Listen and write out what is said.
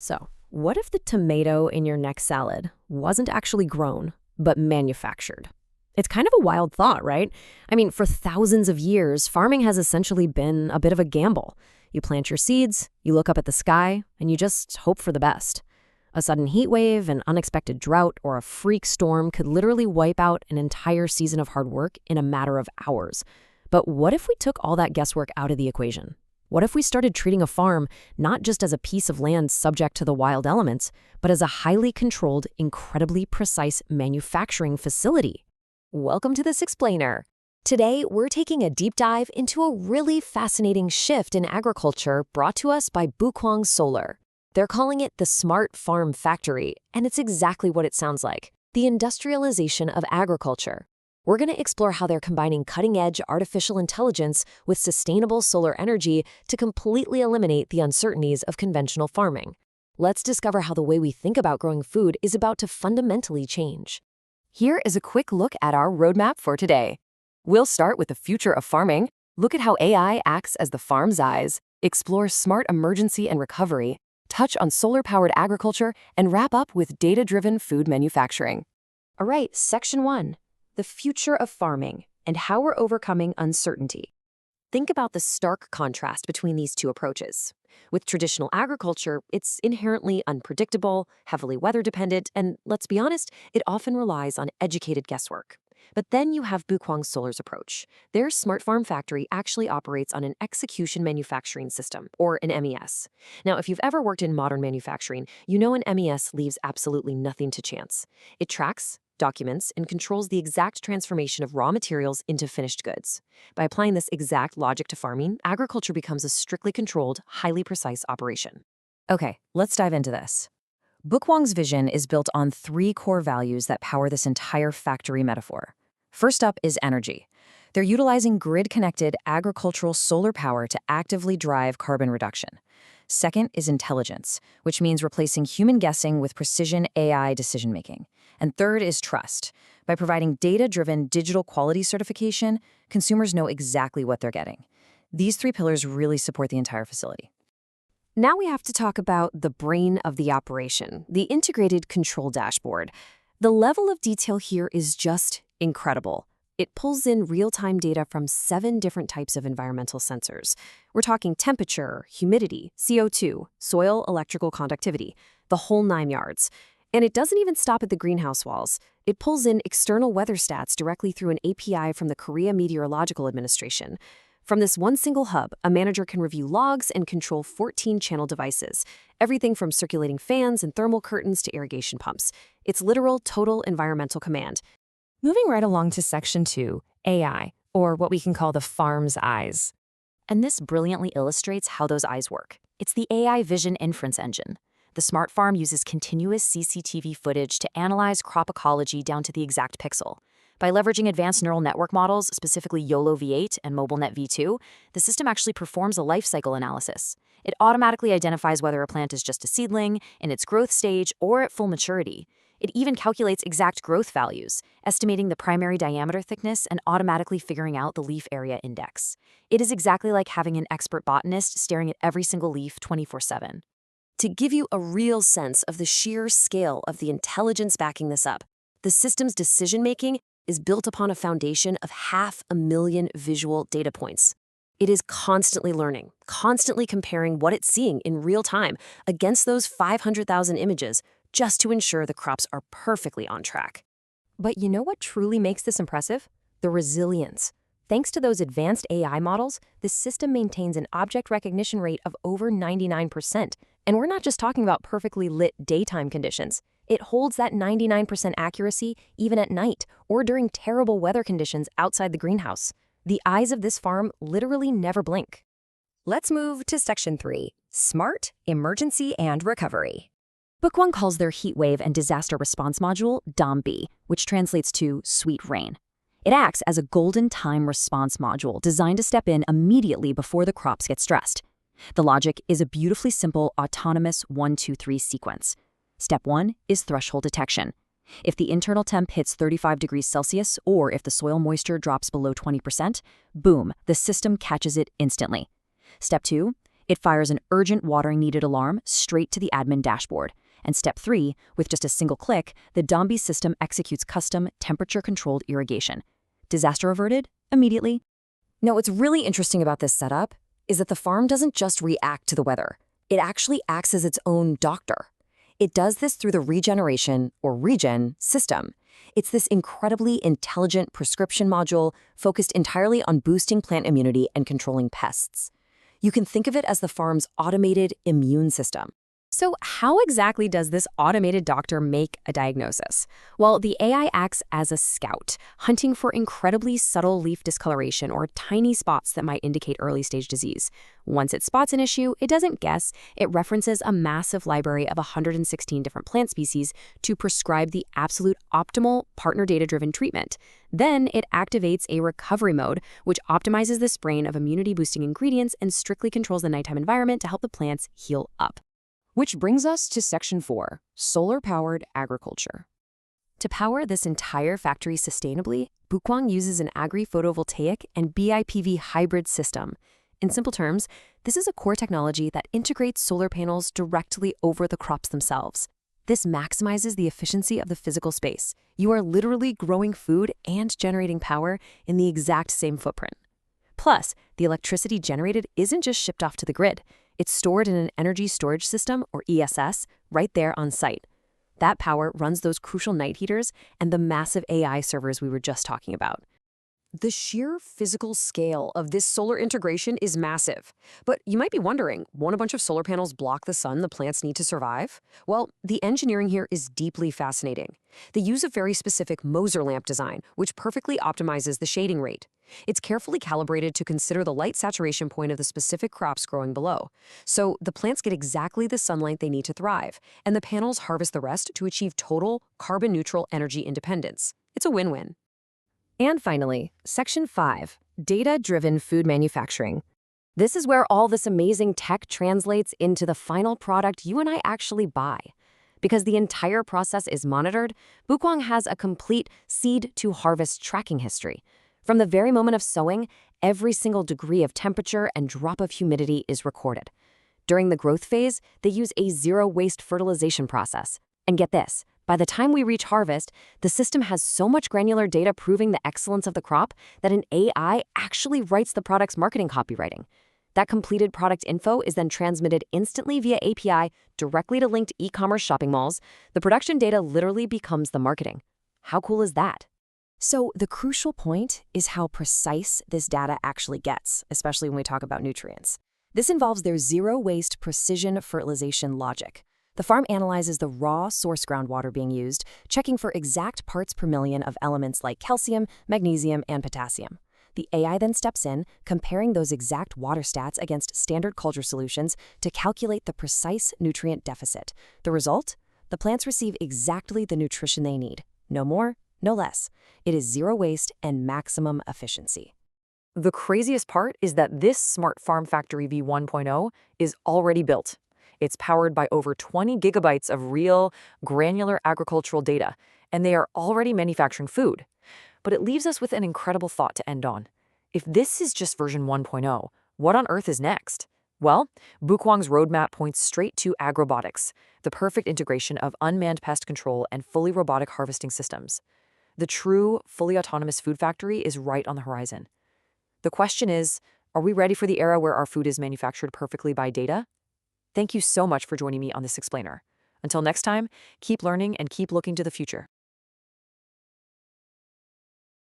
So, what if the tomato in your next salad wasn't actually grown, but manufactured? It's kind of a wild thought, right? I mean, for thousands of years, farming has essentially been a bit of a gamble. You plant your seeds, you look up at the sky, and you just hope for the best. A sudden heat wave, an unexpected drought, or a freak storm could literally wipe out an entire season of hard work in a matter of hours. But what if we took all that guesswork out of the equation? What if we started treating a farm not just as a piece of land subject to the wild elements, but as a highly controlled, incredibly precise manufacturing facility? Welcome to this explainer. Today, we're taking a deep dive into a really fascinating shift in agriculture brought to us by Bugwang Solar. They're calling it the Smart Farm Factory, and it's exactly what it sounds like, the industrialization of agriculture. We're going to explore how they're combining cutting-edge artificial intelligence with sustainable solar energy to completely eliminate the uncertainties of conventional farming. Let's discover how the way we think about growing food is about to fundamentally change. Here is a quick look at our roadmap for today. We'll start with the future of farming, look at how AI acts as the farm's eyes, explore smart emergency and recovery, touch on solar-powered agriculture, and wrap up with data-driven food manufacturing. All right, Section 1. The future of farming and how we're overcoming uncertainty. Think about the stark contrast between these two approaches. With traditional agriculture, it's inherently unpredictable, heavily weather-dependent, and let's be honest, it often relies on educated guesswork. But then you have Bugwang Solar's approach. Their smart farm factory actually operates on an execution manufacturing system, or an MES. Now, if you've ever worked in modern manufacturing, you know an MES leaves absolutely nothing to chance. It tracks, documents, and controls the exact transformation of raw materials into finished goods. By applying this exact logic to farming, agriculture becomes a strictly controlled, highly precise operation. Okay, let's dive into this. Bugwang's vision is built on three core values that power this entire factory metaphor. First up is energy. They're utilizing grid-connected agricultural solar power to actively drive carbon reduction. Second is intelligence, which means replacing human guessing with precision AI decision-making. And third is trust. By providing data-driven digital quality certification, consumers know exactly what they're getting. These three pillars really support the entire facility. Now we have to talk about the brain of the operation, the integrated control dashboard. The level of detail here is just incredible. It pulls in real-time data from 7 different types of environmental sensors. We're talking temperature, humidity, CO2, soil electrical conductivity, the whole 9 yards. And it doesn't even stop at the greenhouse walls. It pulls in external weather stats directly through an API from the Korea Meteorological Administration. From this one single hub, a manager can review logs and control 14 channel devices, everything from circulating fans and thermal curtains to irrigation pumps. It's literal total environmental command. Moving right along to Section 2, AI, or what we can call the farm's eyes. And this brilliantly illustrates how those eyes work. It's the AI Vision Inference Engine. The smart farm uses continuous CCTV footage to analyze crop ecology down to the exact pixel. By leveraging advanced neural network models, specifically YOLO V8 and MobileNet V2, the system actually performs a life cycle analysis. It automatically identifies whether a plant is just a seedling, in its growth stage, or at full maturity. It even calculates exact growth values, estimating the primary diameter thickness and automatically figuring out the leaf area index. It is exactly like having an expert botanist staring at every single leaf 24/7. To give you a real sense of the sheer scale of the intelligence backing this up, the system's decision-making is built upon a foundation of 500,000 visual data points. It is constantly learning, constantly comparing what it's seeing in real time against those 500,000 images just to ensure the crops are perfectly on track. But you know what truly makes this impressive? The resilience. Thanks to those advanced AI models, the system maintains an object recognition rate of over 99%. And we're not just talking about perfectly lit daytime conditions. It holds that 99% accuracy even at night or during terrible weather conditions outside the greenhouse. The eyes of this farm literally never blink. Let's move to Section 3, Smart Emergency and Recovery. Bugwang calls their heat wave and disaster response module DOMB, which translates to sweet rain. It acts as a golden time response module designed to step in immediately before the crops get stressed. The logic is a beautifully simple autonomous 1-2-3 sequence. Step 1 is threshold detection. If the internal temp hits 35 degrees Celsius or if the soil moisture drops below 20%, boom, the system catches it instantly. Step 2 It fires an urgent watering needed alarm straight to the admin dashboard. And step 3, with just a single click, the Dombi system executes custom temperature-controlled irrigation. Disaster averted immediately. Now, what's really interesting about this setup is that the farm doesn't just react to the weather. It actually acts as its own doctor. It does this through the regeneration, or regen, system. It's this incredibly intelligent prescription module focused entirely on boosting plant immunity and controlling pests. You can think of it as the farm's automated immune system. So how exactly does this automated doctor make a diagnosis? Well, the AI acts as a scout, hunting for incredibly subtle leaf discoloration or tiny spots that might indicate early-stage disease. Once it spots an issue, it doesn't guess. It references a massive library of 116 different plant species to prescribe the absolute optimal partner data-driven treatment. Then it activates a recovery mode, which optimizes the spraying of immunity-boosting ingredients and strictly controls the nighttime environment to help the plants heal up. Which brings us to Section 4, Solar-Powered Agriculture. To power this entire factory sustainably, Bugwang uses an agri-photovoltaic and BIPV hybrid system. In simple terms, this is a core technology that integrates solar panels directly over the crops themselves. This maximizes the efficiency of the physical space. You are literally growing food and generating power in the exact same footprint. Plus, the electricity generated isn't just shipped off to the grid. It's stored in an energy storage system, or ESS, right there on site. That power runs those crucial night heaters and the massive AI servers we were just talking about. The sheer physical scale of this solar integration is massive. But you might be wondering, won't a bunch of solar panels block the sun the plants need to survive? Well, the engineering here is deeply fascinating. They use a very specific Moser lamp design, which perfectly optimizes the shading rate. It's carefully calibrated to consider the light saturation point of the specific crops growing below. So the plants get exactly the sunlight they need to thrive, and the panels harvest the rest to achieve total carbon-neutral energy independence. It's a win-win. And finally, Section 5, Data-Driven Food Manufacturing. This is where all this amazing tech translates into the final product you and I actually buy. Because the entire process is monitored, Bugwang has a complete seed-to-harvest tracking history. From the very moment of sowing, every single degree of temperature and drop of humidity is recorded. During the growth phase, they use a zero-waste fertilization process. And get this, by the time we reach harvest, the system has so much granular data proving the excellence of the crop that an AI actually writes the product's marketing copywriting. That completed product info is then transmitted instantly via API directly to linked e-commerce shopping malls. The production data literally becomes the marketing. How cool is that? So the crucial point is how precise this data actually gets, especially when we talk about nutrients. This involves their zero-waste precision fertilization logic. The farm analyzes the raw source groundwater being used, checking for exact parts per million of elements like calcium, magnesium, and potassium. The AI then steps in, comparing those exact water stats against standard culture solutions to calculate the precise nutrient deficit. The result? The plants receive exactly the nutrition they need. No more, no less. It is zero waste and maximum efficiency. The craziest part is that this Smart Farm Factory V1.0 is already built. It's powered by over 20 gigabytes of real, granular agricultural data, and they are already manufacturing food. But it leaves us with an incredible thought to end on. If this is just version 1.0, what on earth is next? Well, Bugwang's roadmap points straight to agrobotics, the perfect integration of unmanned pest control and fully robotic harvesting systems. The true, fully autonomous food factory is right on the horizon. The question is, are we ready for the era where our food is manufactured perfectly by data? Thank you so much for joining me on this explainer. Until next time, keep learning and keep looking to the future.